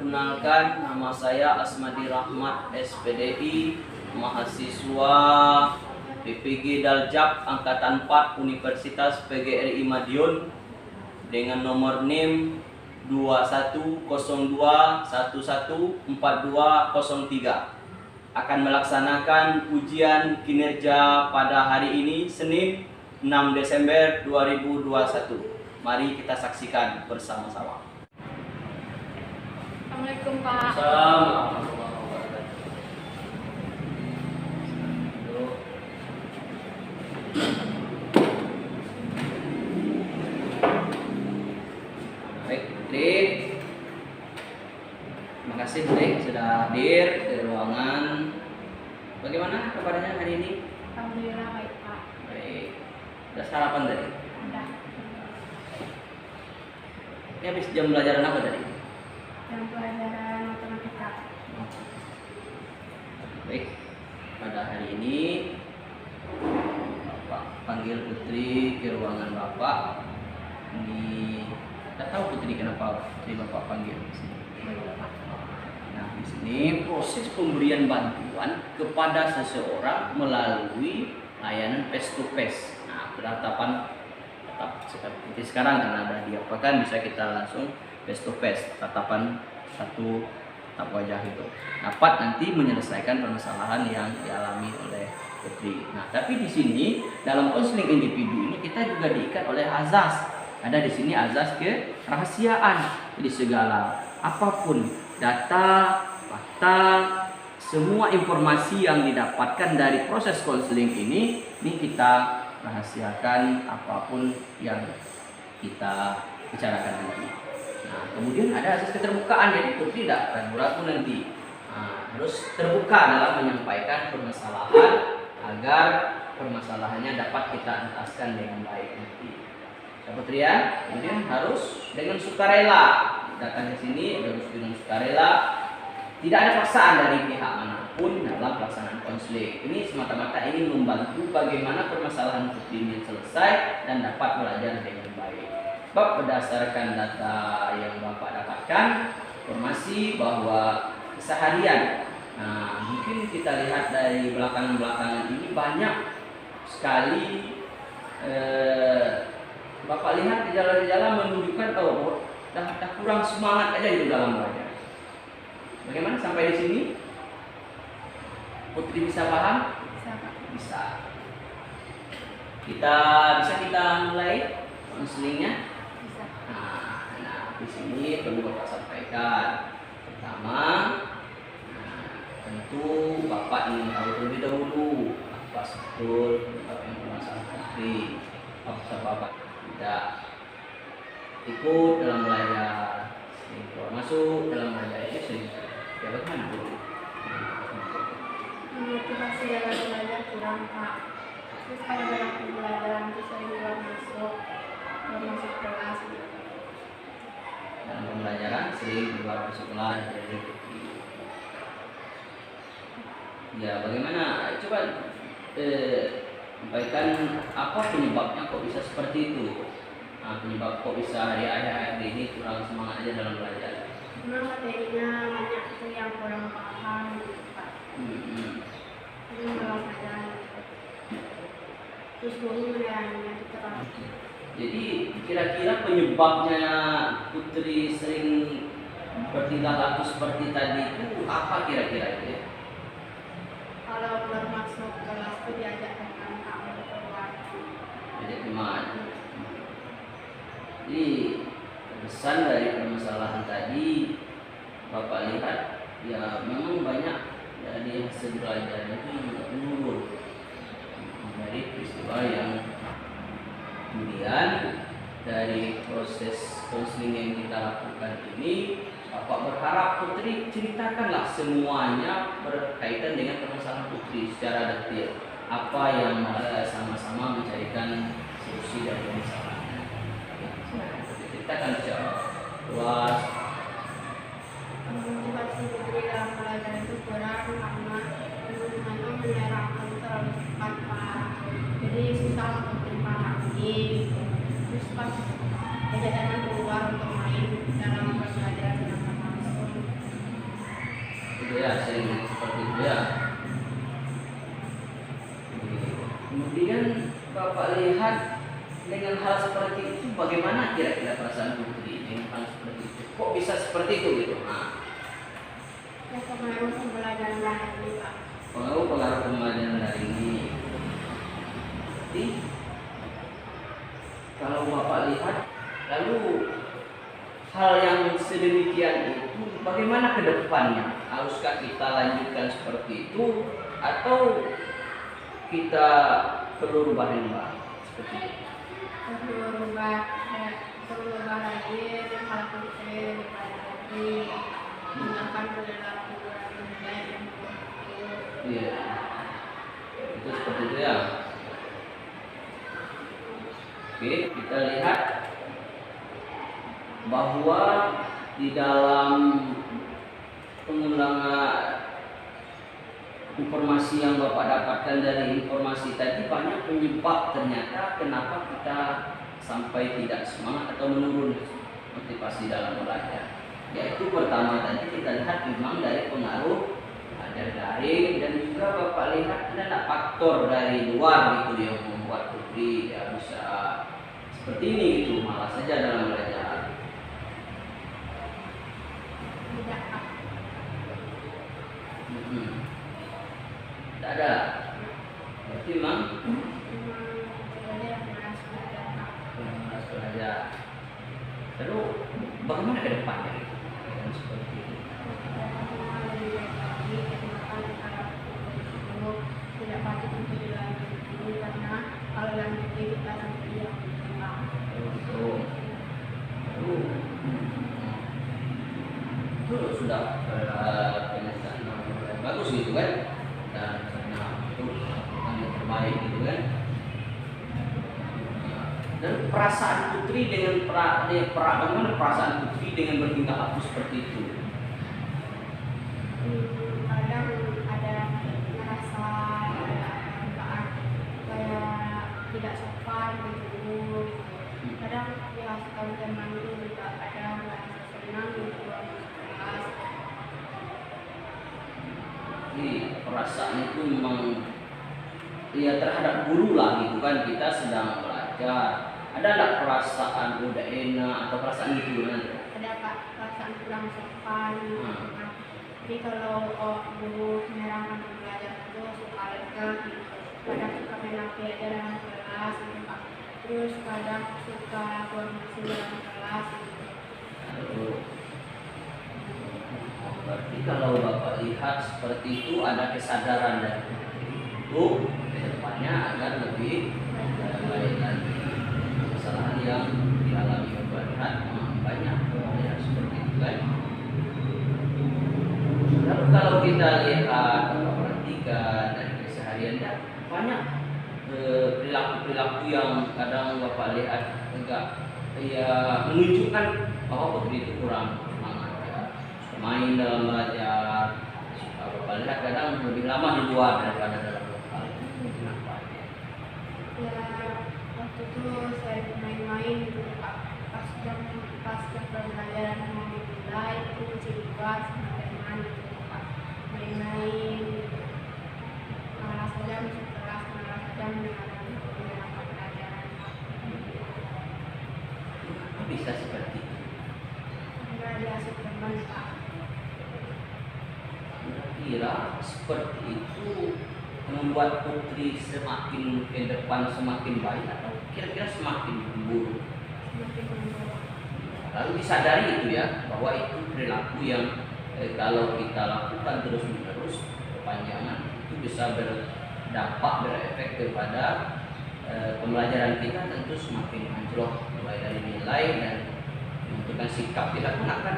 perkenalkan, nama saya Asmadi Rahmat, SPDI, mahasiswa PPG Daljak Angkatan 4 Universitas PGRI Madiun dengan nomor NIM 2102114203 akan melaksanakan ujian kinerja pada hari ini Senin 6 Desember 2021. Mari kita saksikan bersama-sama. Assalamualaikum Pak. Assalamualaikum. Baik, Drik. Terima kasih Drik sudah hadir ke ruangan. Bagaimana kabarnya hari ini? Alhamdulillah baik Pak. Baik. Sudah sarapan tadi? Udah. Ini habis jam pelajaran apa tadi? Yang pelajaran matematika. Baik. Pada hari ini Bapak panggil Putri ke ruangan Bapak. Ini tidak tahu Putri kenapa Putri Bapak panggil di sini. Nah, di sini proses pemberian bantuan kepada seseorang melalui layanan face to face. Nah, penetapan tetap seperti sekarang karena ada diapakan bisa kita langsung face to face, tatapan satu tatap wajah itu dapat nanti menyelesaikan permasalahan yang dialami oleh Putri. Nah, tapi di sini dalam konseling individu ini kita juga diikat oleh azas. Ada di sini azas kerahasiaan. Jadi segala apapun data, fakta, semua informasi yang didapatkan dari proses konseling ini kita rahasiakan apapun yang kita bicarakan nanti. Nah, kemudian ada asas keterbukaan, jadi Putri tidak ragu-ragu nanti harus terbuka dalam menyampaikan permasalahan agar permasalahannya dapat kita entaskan dengan baik nanti. Ya, Putri ya, kemudian harus dengan sukarela datang ke sini, harus dengan sukarela. Tidak ada paksaan dari pihak manapun dalam pelaksanaan konseling. Ini semata-mata ingin membantu bagaimana permasalahan Putri ini selesai dan dapat belajar dengan baik. Sebab berdasarkan data yang Bapak dapatkan, informasi bahwa keseharian, nah mungkin kita lihat dari belakangan ini banyak sekali Bapak lihat gejala-gejala menunjukkan dah kurang semangat aja itu dalam belajar. Bagaimana sampai di sini? Putri bisa paham? Bisa Pak. Bisa. Bisa kita mulai konselingnya. Bisa. Nah, di sini perlu Bapak sampaikan. Pertama, tentu Bapak ingin tahu terlebih dahulu apa betul yang bermasalah Putri. Apa Bapak tidak ikut dalam belajar, masuk dalam belajar itu sehingga ya bagaimana Bu? Motivasi dalam belajar kurang Pak. Terus kalau dalam pembelajaran itu saya keluar masuk kelas. Dalam pembelajaran sering keluar masuk kelas dari ya bagaimana? Coba sampaikan apa penyebabnya kok bisa seperti itu? Nah, penyebab kok bisa hari akhir ini kurang semangat aja dalam belajar? Memang materinya banyak itu yang kurang paham gitu Pak. Jadi belum ada. Terus guru menerangnya itu terang. Jadi kira-kira penyebabnya Putri sering bertingkah laku seperti tadi itu apa kira-kira itu ya? Kalau belum masuk kelas itu diajak teman kamu keluar. Jadi teman. Jadi pesan dari permasalahan tadi Bapak lihat ya memang banyak dari hasil belajar itu juga menurun dari peristiwa yang kemudian dari proses konseling yang kita lakukan ini Bapak berharap Putri ceritakanlah semuanya berkaitan dengan permasalahan Putri secara detail apa yang sama-sama mencarikan solusi dari permasalahan. Kita akan secara luas. Motivasi Putri dalam belajar itu kurang karena teman-teman menyerahkan terlalu cepat Pak. Jadi susah untuk dipahami. Terus pas kejadian keluar untuk main dalam pembelajaran dengan langsung sering seperti itu ya. Kemudian Bapak lihat dengan hal seperti itu, bagaimana kira-kira perasaan putri dengan hal seperti itu? Kok bisa seperti itu gitu? Nah, Ya pengaruh pembelajaran daring Pak. pengaruh pembelajaran dari ini. Jadi kalau Bapak lihat, lalu hal yang sedemikian itu bagaimana ke depannya? Haruskah kita lanjutkan seperti itu atau kita perlu rubah yang baru seperti itu? Perlu rubah lagi dan hal putri dipelajari menggunakan perilaku yang baik dan buruk. Iya, itu seperti itu ya. Oke, kita lihat bahwa di dalam pengulangan informasi yang Bapak dapatkan dari informasi tadi, banyak penyebab ternyata kenapa kita sampai tidak semangat atau menurun motivasi dalam belajar. Yaitu pertama tadi kita lihat memang dari pengaruh dari daring, dan juga Bapak lihat ada faktor dari luar gitu yang membuat putri ya bisa seperti ini gitu, malas saja dalam belajar. Tidak Pak. Tidak ada. Berarti memang Ada yang merasa belajar Pak. malas belajar. Lalu bagaimana ke depannya gitu? Dan seperti itu. Tidak patut untuk dilanjutkan karena kalau lanjutkan kita nanti yang Betul. Lalu itu sudah penelitian yang bagus gitu kan, dan karena itu yang terbaik gitu kan. Dan perasaan putri dengan bagaimana perasaan putri dengan bertingkah laku seperti itu? kadang ada merasa kayak tidak sopan gitu. Kadang ya sekali teman itu juga ada merasa senang gitu kelas. Jadi perasaan itu memang ya terhadap guru lah gitu kan, kita sedang belajar. Ada nggak perasaan udah enak atau perasaan gitu kan? Ada Pak perasaan kurang sopan gitu kan. Jadi kalau guru menyerangkan pelajar itu suka lega gitu. Kadang suka main HP aja dalam kelas gitu Pak. Terus kadang suka buang musuh dalam kelas gitu. Aduh. Berarti kalau Bapak lihat seperti itu ada kesadaran dari itu ke depannya agar lebih baik lagi. Kesalahan yang dialami Bapak lihat memang banyak ya, seperti itu kan. Lalu kalau kita lihat Bapak perhatikan dari kesehariannya, banyak perilaku-perilaku yang kadang Bapak lihat enggak ya menunjukkan bahwa putri itu kurang semangat ya. Main dalam belajar, Bapak lihat kadang lebih lama di luar daripada dalam lokal. Kenapa? Ya waktu itu saya main-main gitu Pak. Pas jam pembelajaran mau dimulai itu cerita sama teman gitu Pak. Main-main gitu. Malah saja masuk kelas, malah saja mengalami pelajaran. Kenapa bisa seperti itu? Enggak diasuh teman Pak. Kira seperti itu membuat putri semakin ke depan semakin baik atau kira-kira semakin buruk? Semakin membawa. Lalu disadari itu ya bahwa itu perilaku yang kalau kita lakukan terus-menerus berpanjangan itu bisa berdampak berefek kepada pembelajaran kita, tentu semakin anjlok mulai dari nilai dan menentukan sikap kita pun akan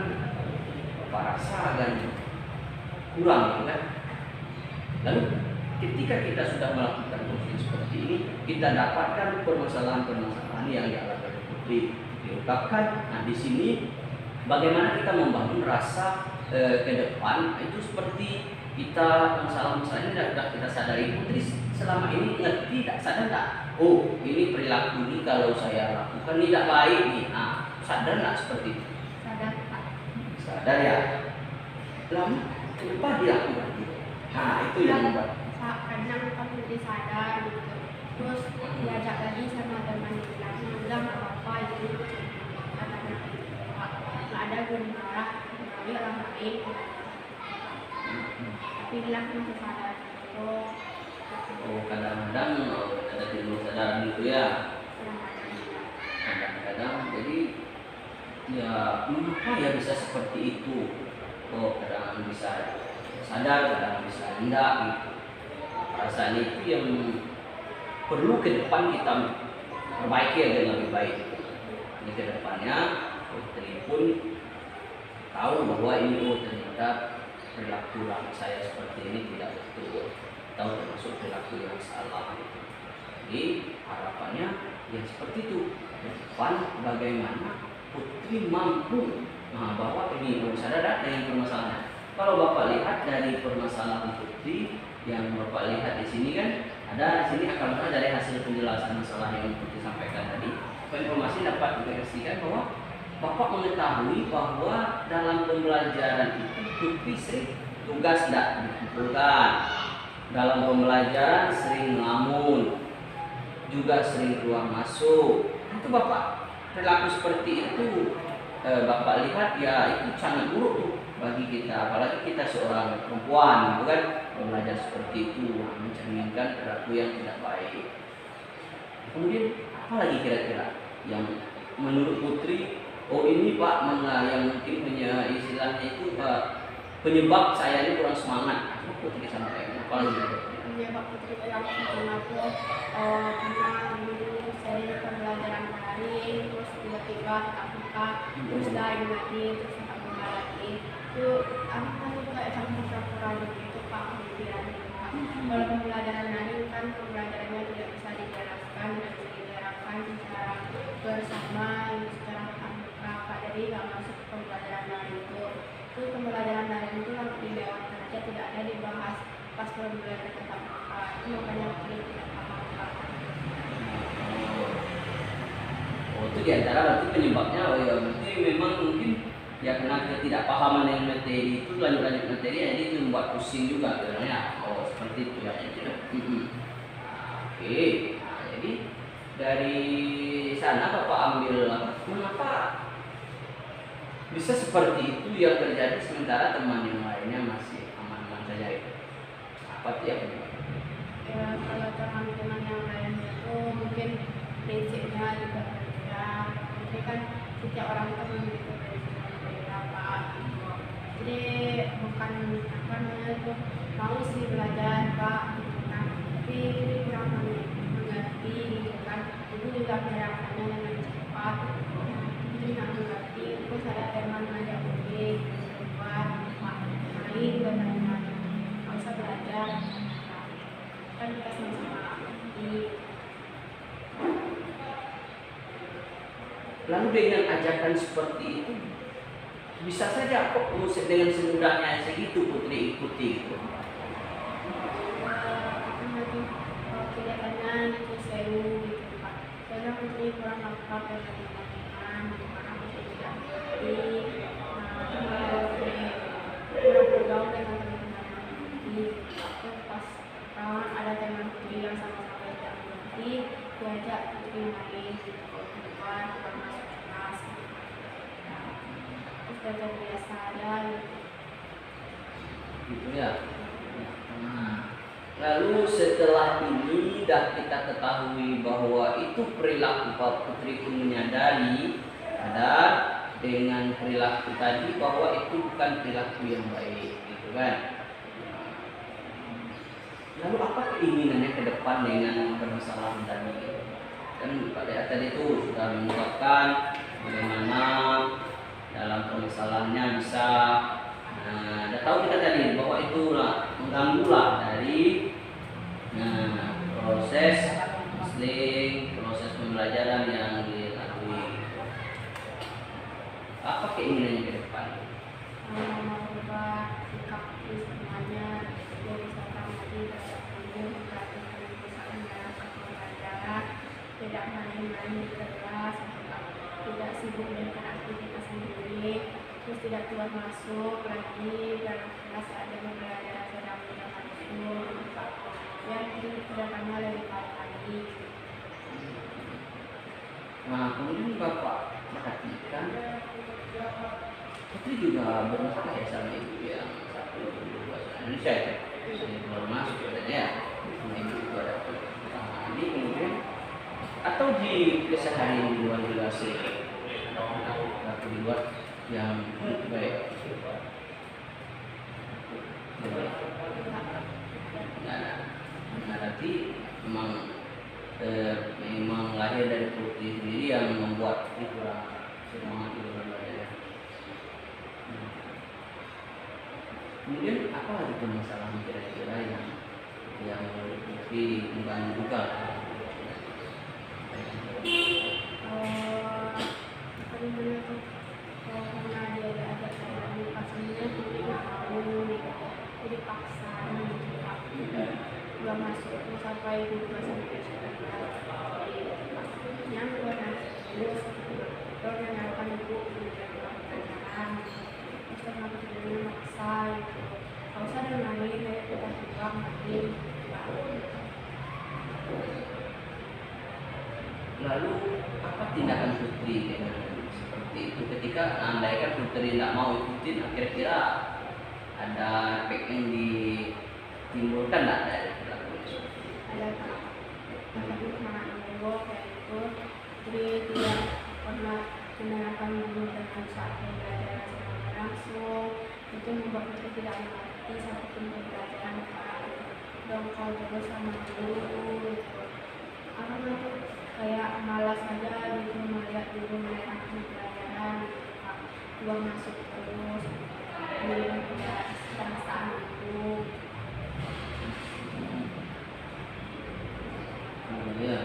apa rasa dan kurang gitu kan. Lalu ketika kita sudah melakukan proses seperti ini, kita dapatkan permasalahan-permasalahan yang dialami oleh putri diungkapkan. Nah di sini bagaimana kita membangun rasa ke depan itu seperti kita masalah-masalah ini sudah kita sadari. Putri selama ini ngerti tidak sadar tak? Oh ini perilaku ini kalau saya lakukan tidak baik nih. Nah sadar nggak seperti itu? Sadar Pak. Sadar ya. Lalu Kenapa dilakukan gitu? Nah, itu yang membuat. Kadang kan jadi sadar gitu, terus diajak lagi sama teman bilang nggak apa-apa itu katanya gitu, nggak ada gue marah melalui orang lain, tapi bilang masih sadar gitu. Oh, kadang-kadang ada timbul sadar gitu ya. Kadang-kadang jadi ya mengapa ya bisa seperti itu? Oh, kadang bisa sadar, kadang bisa enggak gitu. Perasaan itu yang perlu ke depan kita perbaiki agar lebih baik. Ini ke depannya Putri pun tahu bahwa ini ternyata perilaku saya seperti ini tidak betul, atau termasuk perilaku yang salah. Jadi harapannya yang seperti itu. Ke depan bagaimana Putri mampu bahwa ini sadar dengan permasalahan. Kalau Bapak lihat dari permasalahan Putri yang Bapak lihat di sini kan ada di sini akan dari hasil penjelasan masalah yang Putri sampaikan tadi. Informasi dapat dipastikan bahwa Bapak mengetahui bahwa dalam pembelajaran itu Putri sering tugas tidak dikumpulkan. Dalam pembelajaran sering ngelamun, juga sering keluar masuk. Itu Bapak perilaku seperti itu Bapak lihat ya itu sangat buruk tuh bagi kita, apalagi kita seorang perempuan gitu kan, belajar seperti itu mencerminkan perilaku yang tidak baik. Kemudian apa lagi kira-kira yang menurut Putri, oh ini Pak yang mungkin punya istilahnya itu penyebab saya ini kurang semangat. Apa Putri sampaikan? Apa lagi? Penyebab Putri kurang semangat tuh karena dulu saya pembelajaran daring, terus tiba-tiba Afrika, terus dari lagi, terus ketemu lagi. Itu aku kan kayak campur-campur aja gitu Pak pemikiran gitu Pak. Kalau pembelajaran daring kan pembelajarannya tidak bisa dijelaskan dan dijelaskan secara bersama, secara terbuka Pak. Jadi nggak masuk ke pembelajaran daring itu. Terus pembelajaran daring itu yang dilewatkan aja, tidak ada dibahas pas pembelajaran tetap muka. Itu makanya Putri tidak paham Pak. Oh itu diantara berarti penyebabnya, oh ya berarti memang mungkin ya karena ketidakpahaman yang materi itu lanjut materi jadi itu membuat pusing juga sebenarnya. Oh seperti itu ya. Oke, nah, jadi dari sana Bapak ambil apa? Mengapa bisa seperti itu yang terjadi sementara teman yang lainnya masih aman-aman saja itu? Apa tuh ya penyebabnya? Ya, kalau teman-teman yang lain itu mungkin prinsipnya juga berbeda. Jadi kan setiap orang itu memiliki prinsip yang berbeda Pak. Jadi bukan apa namanya itu mau sih belajar Pak, gitu kan. Tapi kurang mengerti gitu kan. Itu juga gerakannya dengan cepat. Jadi nggak mengerti. Terus ada teman ngajak pergi buat main benar-benar nggak usah belajar. Kan kita sama-sama di. Lalu dengan ajakan seperti itu bisa saja kok dengan semudahnya segitu Putri ikuti itu. Kelihatannya itu seru gitu Pak. Karena Putri kurang lengkap dengan teman-teman, karena Putri tidak mengerti. Nah, Putri kurang bergaul dengan teman-teman Putri. Itu pas ada teman Putri yang sama-sama tidak mengerti, diajak Putri main keluar masuk kelas. Terus dia terbiasa aja Gitu ya. Lalu setelah ini dah kita ketahui bahwa itu perilaku Pak Putri pun menyadari ada dengan perilaku tadi bahwa itu bukan perilaku yang baik, gitu kan? Lalu apa keinginannya ke depan dengan permasalahan tadi? Kan Pak Dea tadi itu sudah mengungkapkan bagaimana dalam permasalahannya bisa udah tahu kita tadi bahwa itulah mengganggulah dari proses counseling, proses pembelajaran yang dilalui. Apa keinginannya ke depan? merubah sikap semuanya dari seorang lagi memperhatikan perusahaan dalam satu pelajaran, tidak main-main di kelas, tidak sibuk dengan aktivitas sendiri, terus tidak keluar masuk lagi dan kelas ada pembelajaran sedang tidak masuk Pak. Ya itu kedatangannya lebih baik lagi. Nah, kemudian Bapak perhatikan Putri juga bermasalah ya sama ibu yang satu itu bahasa Indonesia ya. Jadi baru masuk katanya ya. Nah, ibu itu ada ini kemudian atau di keseharian di luar kelas atau di luar yang baik. Nah, nanti memang lahir dari Putri sendiri yang membuat Putri kurang semangat di dalam belajar. Kemudian apa lagi permasalahan kira-kira yang Putri mengganggu juga? Karena dia ada saya pastinya Putri nggak mau jadi paksa gitu Pak. Nggak masuk terus sampai 2 sampai 9 yang terus mengenalkan ibu pelajaran terus karena kemudian maksa gitu kalau saya ada main saya kita juga main. Lalu apa tindakan Putri dengan seperti itu ketika andaikan Putri tidak mau ikutin, kira-kira ada efek yang ditimbulkan nggak dari perilaku itu? Ada Pak, tapi semangat ibu kayak itu jadi tidak pernah mendengarkan guru dengan saat pembelajaran secara langsung itu membuat Putri tidak mengerti satupun pembelajaran Pak. Dongkol terus sama guru gitu. Apa itu kayak malas aja gitu melihat guru menerangkan pelajaran gitu Pak. Gua masuk terus dengan perasaan itu. Ya.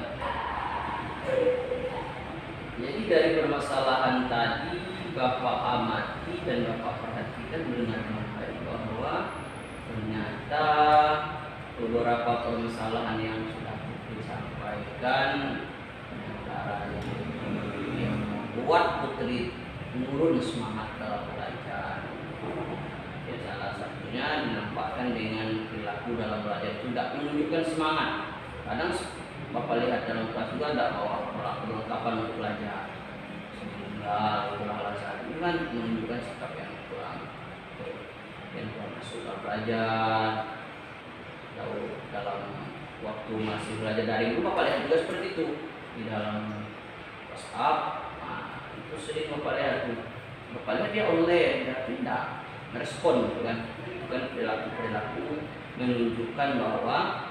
Jadi dari permasalahan tadi Bapak amati dan Bapak perhatikan dengan baik bahwa ternyata beberapa permasalahan yang sudah Putri sampaikan antara yang membuat Putri menurun semangat dalam belajar. Ya, salah satunya dinampakkan dengan perilaku dalam belajar itu tidak menunjukkan semangat. Kadang Bapak lihat dalam kelas juga tidak bawa perlengkapan untuk belajar, sehingga kurang alasan itu kan menunjukkan sikap yang kurang masuk dalam belajar. Lalu dalam waktu masih belajar daring itu Bapak lihat juga seperti itu di dalam WhatsApp. Nah, itu sering Bapak lihat tuh. Bapak lihat dia online, tapi tidak merespon gitu kan. Itu kan perilaku menunjukkan bahwa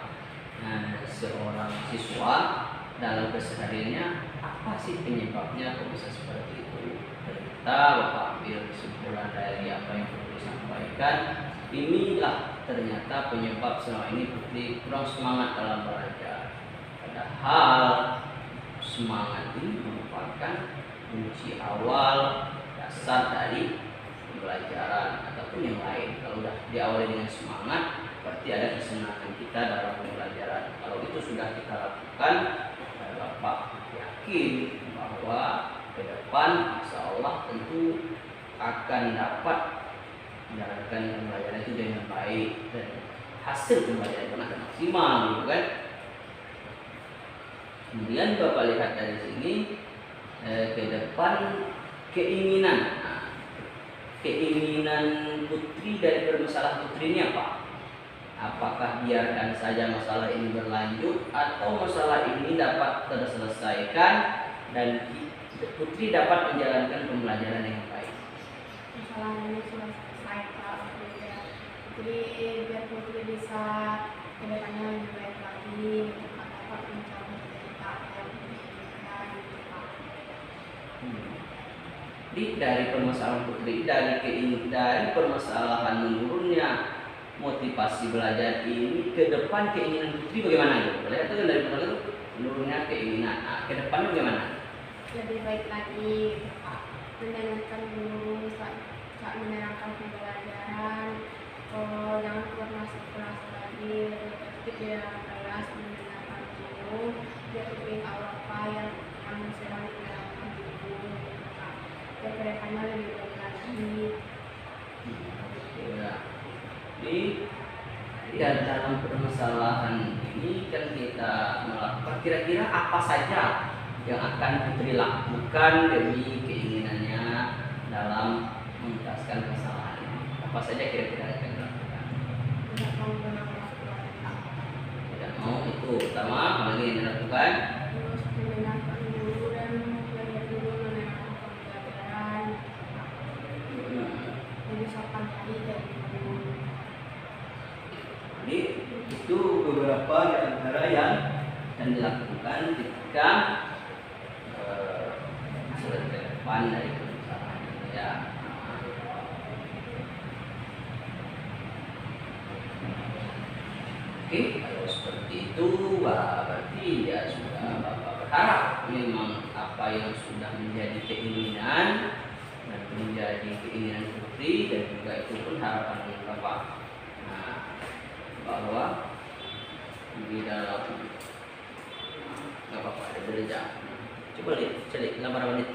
seorang siswa dalam kesehariannya apa sih penyebabnya kok bisa seperti itu. Ternyata Bapak ambil kesimpulan dari apa yang Putri sampaikan, inilah ternyata penyebab selama ini Putri kurang semangat dalam belajar. Padahal semangat ini merupakan kunci awal dasar dari pembelajaran ataupun yang lain. Kalau sudah diawali dengan semangat, berarti ada kesenangan kita dalam pembelajaran. Kalau itu sudah kita lakukan, Bapak yakin bahwa ke depan insya Allah tentu akan dapat menjalankan pembelajaran itu dengan baik dan hasil pembelajaran pun akan maksimal, gitu kan? Kemudian Bapak lihat dari sini ke depan keinginan Putri dari permasalahan Putri ini apa? Apakah biarkan saja masalah ini berlanjut atau masalah ini dapat terselesaikan dan Putri dapat menjalankan pembelajaran yang baik? Masalah ini sudah selesai Pak. Jadi biar Putri bisa kedepannya lebih baik lagi, dapat mencapai cita-cita yang diinginkan gitu Pak. Dari permasalahan Putri, dari permasalahan menurunnya motivasi belajar ini, ke depan keinginan Putri bagaimana gitu? Lihat itu dari pertama itu menurunnya keinginan. Nah, ke depan bagaimana? Lebih baik lagi gitu Pak. Mendengarkan guru saat menerangkan pembelajaran. Jangan keluar masuk kelas lagi, lebih aktif di dalam kelas mendengarkan guru. Biar Putri tahu apa yang sedang diterangkan guru gitu Pak. kedepannya lebih baik lagi. Ya. Jadi ya, dalam permasalahan ini kan kita melakukan kira-kira apa saja yang akan Putri lakukan demi keinginannya dalam menuntaskan kesalahan ini. Apa saja kira-kira yang akan dilakukan? Tidak mau menolak orang tua. Tidak mau itu pertama, apalagi yang dilakukan. Terus mendengarkan guru dan belajar dulu mendengarkan pembelajaran. Jadi sopan tadi dari guru. Jadi itu beberapa di antara yang akan dilakukan ketika sudah ke depan dari permasalahan ini ya. Oke, kalau seperti itu berarti ya sudah Bapak berharap memang apa yang sudah menjadi keinginan dan menjadi keinginan Putri dan juga itu pun harapan Bapak. Nah, bahwa di dalam nggak apa-apa ada beda. Coba lihat, cari berapa menit.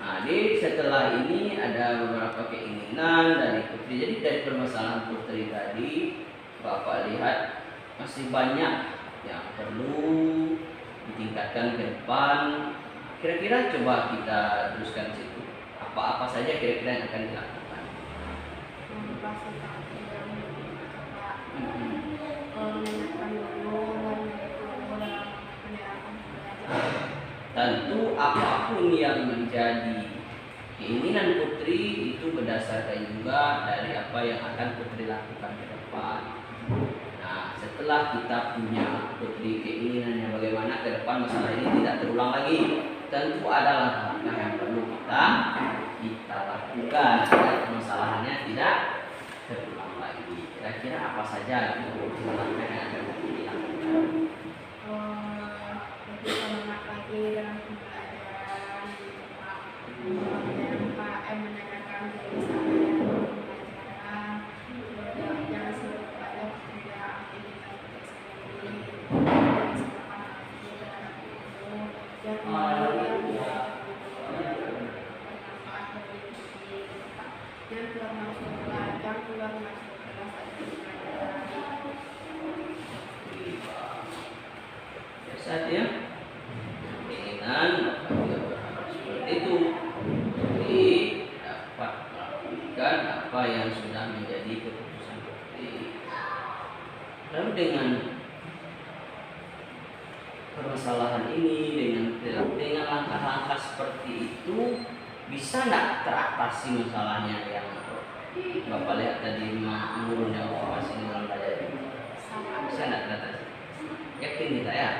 Nah, jadi setelah ini ada beberapa keinginan dari Putri. Jadi dari permasalahan Putri tadi, Bapak lihat masih banyak yang perlu ditingkatkan ke depan. Kira-kira coba kita teruskan situ. Apa-apa saja kira-kira yang akan dilakukan? Mengatasi takdir mendengarkan guru dan mendengarkan pembelajaran. Tentu apapun yang menjadi keinginan Putri itu berdasarkan juga dari apa yang akan Putri lakukan ke depan. Nah, setelah kita punya Putri keinginannya bagaimana ke depan masalah ini tidak terulang lagi, tentu ada langkah-langkah yang perlu kita lakukan agar permasalahannya tidak terulang lagi. Kira-kira apa saja itu langkah yang akan Putri lakukan? Lebih semangat lagi dalam pembelajaran gitu Pak. Mendengarkan diri saya dalam pembelajaran. Jangan selalu pada tidak aktivitas diri sendiri. Jangan selalu lagi terhadap guru. Dan bermanfaat bagi diri gitu Pak. Dan keluar masuk kelas, jangan keluar masuk kelas ada pembelajaran. Biasa ya. Keinginan Bapak juga berharap seperti itu. Jadi dapat melakukan apa yang sudah menjadi keputusan Putri. Lalu dengan permasalahan ini dengan langkah-langkah seperti itu bisa nggak teratasi masalahnya yang Bapak lihat tadi menurunnya motivasi dalam belajar ini? Bisa nggak teratasi? Yakin kita ya?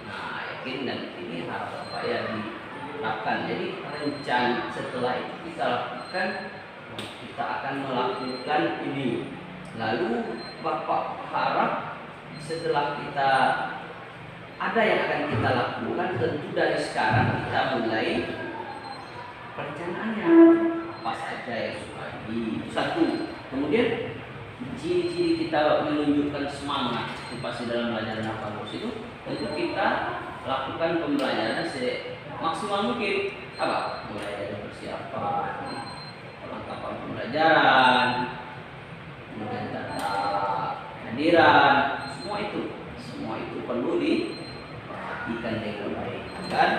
Nah, yakin dan ini harus apa ya diterapkan. Jadi rencana setelah itu kita lakukan, kita akan melakukan ini. Lalu Bapak harap setelah kita ada yang akan kita lakukan, tentu dari sekarang kita mulai perencanaannya apa saja yang sudah di satu. Kemudian ciri-ciri kita menunjukkan semangat itu pasti dalam belajar nafas itu tentu kita lakukan pembelajaran semaksimal mungkin. Apa? Mulai dari persiapan, perlengkapan pembelajaran, kemudian data hadiran, semua itu perlu diperhatikan dengan baik. Dan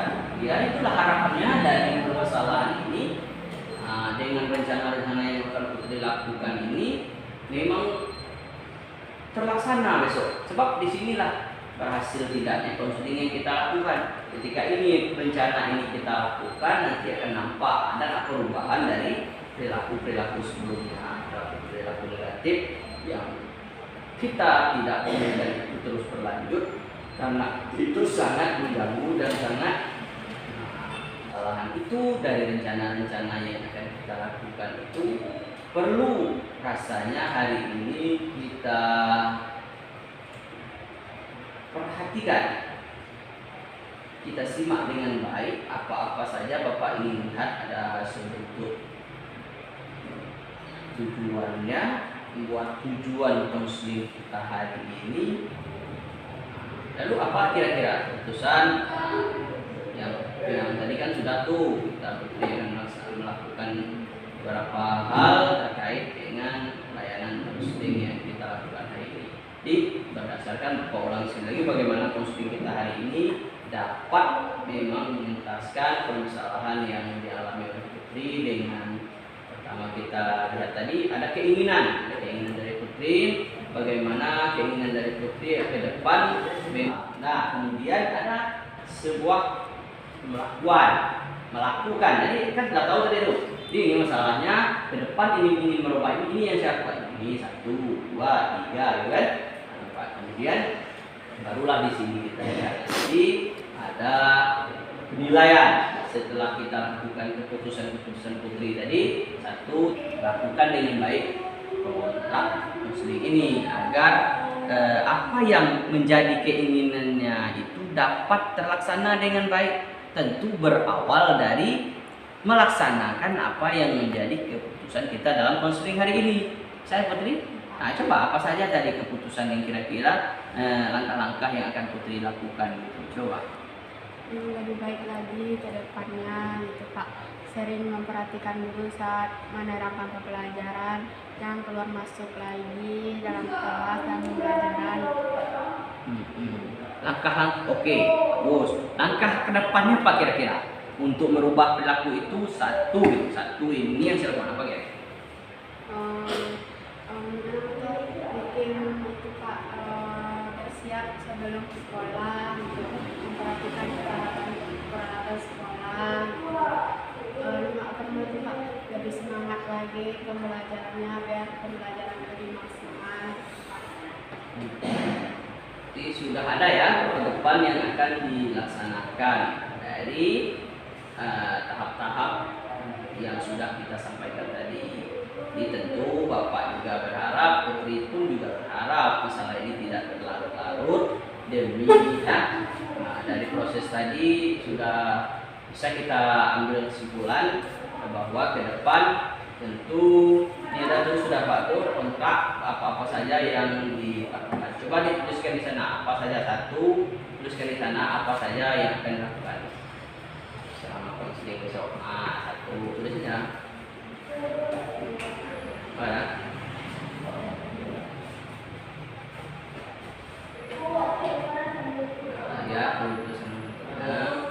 ya itulah harapannya dari permasalahan ini. Dengan rencana-rencana yang akan kita lakukan ini memang terlaksana besok. Sebab disinilah berhasil tidaknya konseling yang kita lakukan. Ketika ini rencana ini kita lakukan, nanti akan nampak ada perubahan dari perilaku sebelumnya, perilaku negatif yang kita tidak inginkan itu terus berlanjut karena itu sangat mengganggu dan sangat kesalahan itu dari rencana-rencana yang akan kita lakukan itu perlu rasanya hari ini kita perhatikan, kita simak dengan baik apa-apa saja Bapak ingin lihat ada sebentuk tujuannya, membuat tujuan konseling kita hari ini. Lalu apa kira-kira keputusan yang Yang tadi kan sudah tuh kita melakukan beberapa hal terkait dengan layanan konseling yang kita lakukan hari ini. Jadi berdasarkan ulang lagi bagaimana konseling kita hari ini dapat memang menuntaskan permasalahan yang dialami oleh Putri dengan pertama kita lihat tadi ada keinginan dari Putri, bagaimana keinginan dari Putri ke depan. Nah kemudian ada sebuah melakukan. Jadi kan sudah tahu tadi tuh. Jadi ini masalahnya ke depan ini ingin merubah ini yang saya lakukan. Ini 1, 2, 3, gitu kan? Nah, kemudian barulah di sini kita lihat. Jadi ada penilaian setelah kita lakukan keputusan Putri tadi. 1, lakukan dengan baik kontrak konseling ini agar apa yang menjadi keinginannya itu dapat terlaksana dengan baik. Tentu berawal dari melaksanakan apa yang menjadi keputusan kita dalam konseling hari ini. Saya Putri, nah coba apa saja dari keputusan yang kira-kira langkah-langkah yang akan Putri lakukan gitu. Coba. Lebih baik lagi ke depannya gitu Pak. Sering memperhatikan dulu saat menerapkan pembelajaran, jangan keluar masuk lagi dalam kelas dan pembelajaran gitu Pak. Langkah oke, bagus. Langkah kedepannya apa kira-kira untuk merubah perilaku itu? Satu ini yang saya lakukan apa ya? Bikin itu Pak, bersiap sebelum ke sekolah gitu, memperhatikan peralatan sekolah gitu. Apa itu Pak, lebih semangat lagi pembelajarannya biar pembelajaran lebih maksimal. Jadi sudah ada ya ke depan yang akan dilaksanakan dari tahap-tahap yang sudah kita sampaikan tadi. Jadi tentu Bapak juga berharap, Putri pun juga berharap masalah ini tidak berlarut-larut demi dari proses tadi sudah bisa kita ambil kesimpulan bahwa ke depan tentu tidak sudah patuh kontrak apa-apa saja yang dilakukan. Coba dituliskan di sana apa saja. Tuliskan di sana apa saja yang akan dilakukan selama konseling besok. 1 tulis saja. Mana? Ya, tulis sana.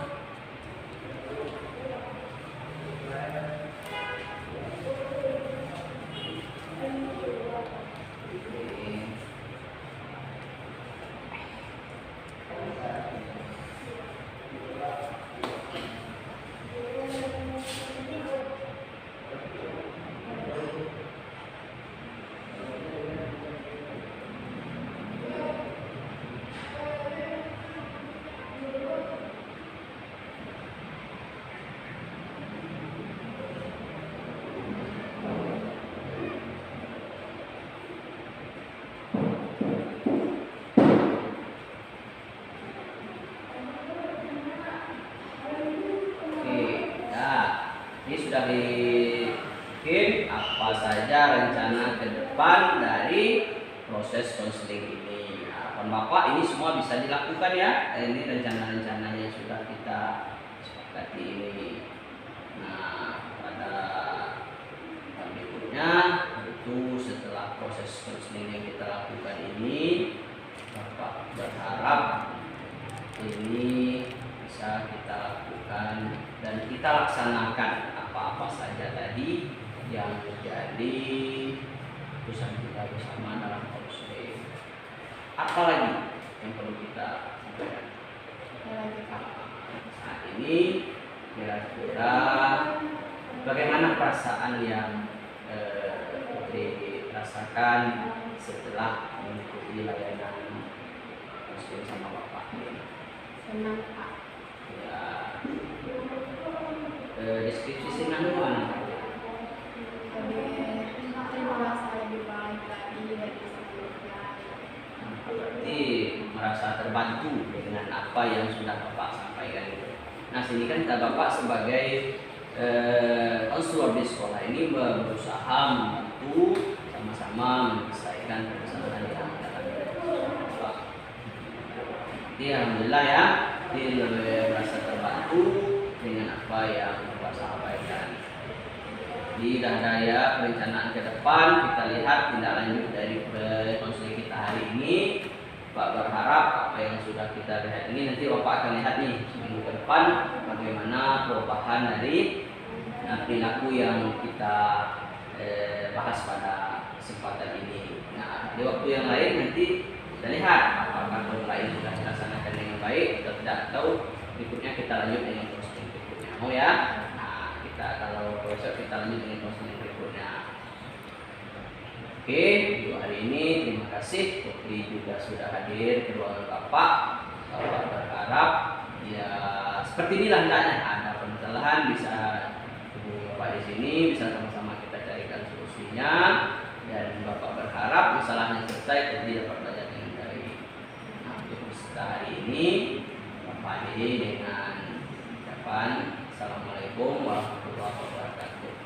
Ini sudah dibikin apa saja rencana ke depan dari proses konseling ini. Harapan Bapak ini semua bisa dilakukan ya. Ini rencana-rencananya sudah kita sepakati ini. Nah, pada berikutnya itu setelah proses konseling yang kita lakukan ini, Bapak berharap ini bisa kita lakukan dan kita laksanakan apa-apa saja tadi yang menjadi keputusan kita bersama dalam konseling. Apa lagi yang perlu kita sampaikan? Saat ini kira-kira bagaimana perasaan yang Putri rasakan setelah mengikuti layanan konseling sama Bapak ini? Senang Pak. Ya, deskripsi senang mana? Lebih merasa lebih baik lagi dari sebelumnya. Berarti merasa terbantu dengan apa yang sudah Bapak sampaikan itu. Nah, sini kan kita Bapak sebagai konselor di sekolah ini berusaha membantu sama-sama menyelesaikan permasalahan yang ada di Bapak. Jadi alhamdulillah ya, dia lebih merasa terbantu dengan apa yang Bapak sampaikan. Di daya perencanaan ke depan kita lihat tindak lanjut dari konseling kita hari ini. Pak berharap apa yang sudah kita lihat ini nanti Bapak akan lihat nih minggu ke depan bagaimana perubahan dari perilaku yang kita bahas pada kesempatan ini. Nah, di waktu yang lain nanti kita lihat apakah program ini sudah dilaksanakan dengan baik atau tidak, atau berikutnya kita lanjut dengan konseling berikutnya. Mau ya? Nah, kita kalau besok kita lanjut dengan konseling berikutnya. Oke, untuk hari ini terima kasih. Putri juga sudah hadir ke ruangan Bapak. Bapak berharap ya seperti inilah hendaknya, ada permasalahan bisa hubungi Bapak di sini, bisa sama-sama kita carikan solusinya, dan Bapak berharap masalahnya selesai, Putri dapat belajar dengan baik. Nah, untuk peserta hari ini Bapak akhiri dengan ucapan Assalamualaikum warahmatullahi wabarakatuh.